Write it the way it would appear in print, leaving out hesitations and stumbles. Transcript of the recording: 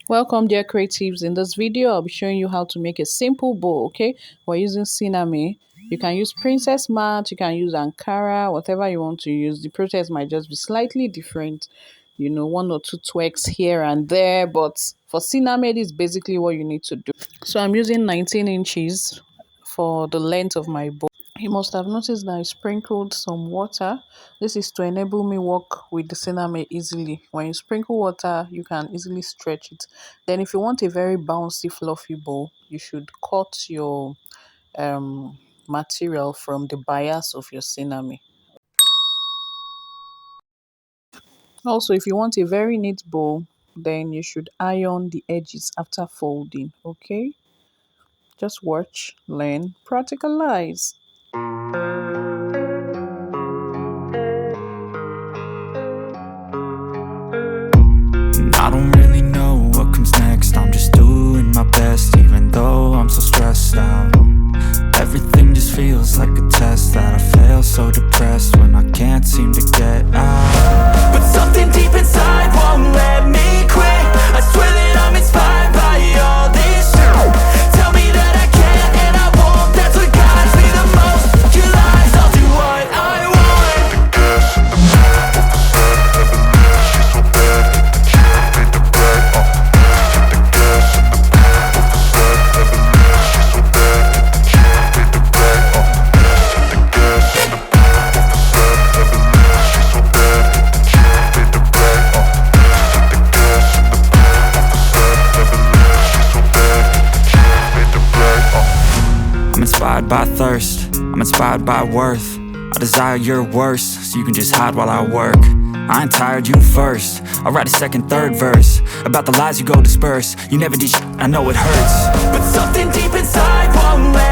Welcome dear creatives. In this video I'll be showing you how to make a simple bow. Okay, we're using sinnamay. You can use princess mat, you can use ankara, whatever you want to use. The process might just be slightly different, one or two twigs here and there, but for sinnamay this is basically what you need to do. So I'm using 19 inches for the length of my bow. You must have noticed that I sprinkled some water. This is to enable me work with the cinnamon easily. When you sprinkle water, you can easily stretch it. Then if you want a very bouncy, fluffy bowl, you should cut your material from the bias of your cinnamon. Also, if you want a very neat bowl, then you should iron the edges after folding, okay? Just watch, learn, practicalize. And I don't really know what comes next. I'm just doing my best, even though I'm so stressed out. Everything just feels like a test that I fail, so depressed when I can't seem to get out. But something deep inside won't let me quit. I swear that I'm inspired by all this shit. Tell me that I can and I won't. That's what guides me the most. Your lies, I'll do what I want. I'm inspired by thirst, I'm inspired by worth. I desire your worst, so you can just hide while I work. I ain't tired, you first. I'll write a second, third verse about the lies you go disperse. You never did shit, I know it hurts. But something deep inside won't let